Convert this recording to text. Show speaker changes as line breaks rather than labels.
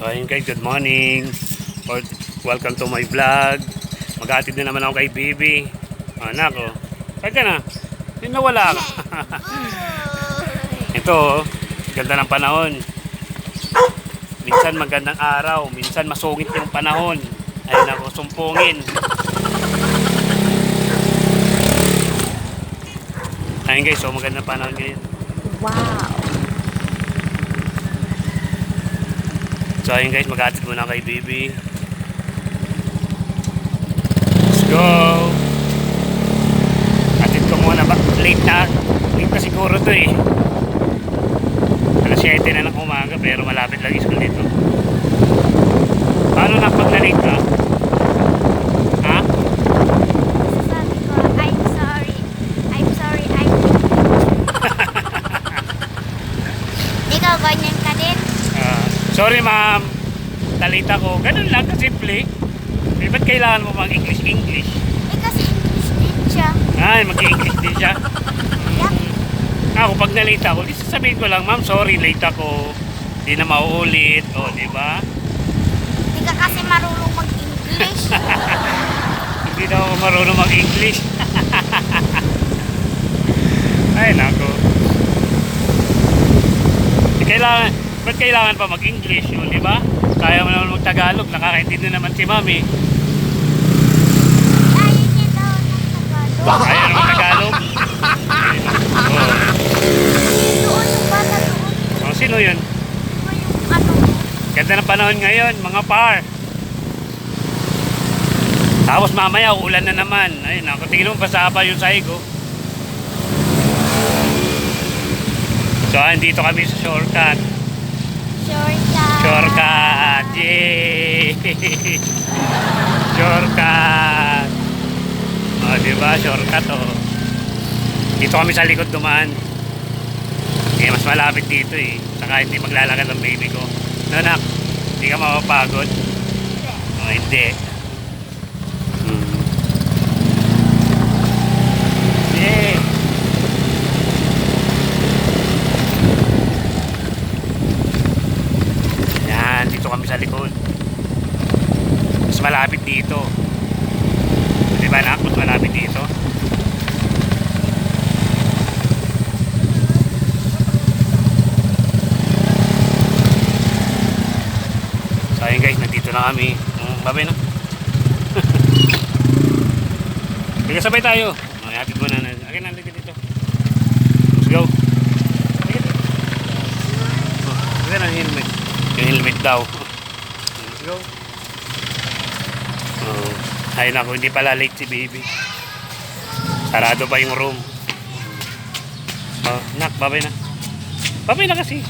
So ayun guys, good morning. Welcome to my vlog. Mag-aatid na naman ako kay Bibi. Anak ko. Saan ka na? Hindi nawala ka. Ito oh, ganda ng panahon. Minsan magandang araw, minsan masungit yung panahon. Ayun ako, sumpungin. Ayun guys, so magandang panahon ngayon.
Wow.
So ayun guys, mag-aatid muna kay Bibi. Let's go! Atid ko muna ba? Late na siguro to eh. Alas 7 na ng umaga pero malapit lang school dito. Paano na pag na-late ka? Ha?
Sabi ko, I'm sorry. Ikaw, ganyan ka din?
Sorry ma'am, na-late ako. Ganun lang kasimple. Eh, ba't kailangan mo mag-English?
Eh, kasi English din siya.
Ay, mag-English din siya.
Yup.
Ako pag na-late ako, di sasabihin ko lang, ma'am, sorry, late ako. Di na mauulit. O, di ba?
Hindi ka kasi marunong mag-English.
Hindi na ako marunong mag-English. Ay, nako. Di ba't kailangan pa mag-English? O, di ba? Kaya mo naman mag-Tagalog. Nakakaintindi naman si mami.
Ayaw niya daw ng Tagalog.
Kaya naman Tagalog.
Doon yung bata doon.
O, sino yun?
Diba yung ano?
Ganda ng panahon ngayon, mga par. Tapos mamaya, uulan na naman. Ay, naku, tingin mo, basa pa yung sahig, oh. So, andito kami sa shortcut. Shortcut! Yay! Shortcut! O, diba? Shortcut, oh. Dito kami sa likod dumaan. Eh, mas malapit dito, eh. Saka hindi maglalakad ang baby ko. Nanak, hindi ka mapapagod? O, hindi. Yay! Yan, dito kami sa likod. Mas malapit dito. Diba nak? Mas malapit dito. So ayun guys, nandito na kami. Babay na. Sige, sabay tayo. Hatid mo na. Akin, nandito dito. Let's go. Sige na, helmet. Yung helmet daw. Let's go. Ayun ako, hindi pala late si baby. Sarado pa yung room. Nak, babay na. Babay na kasi.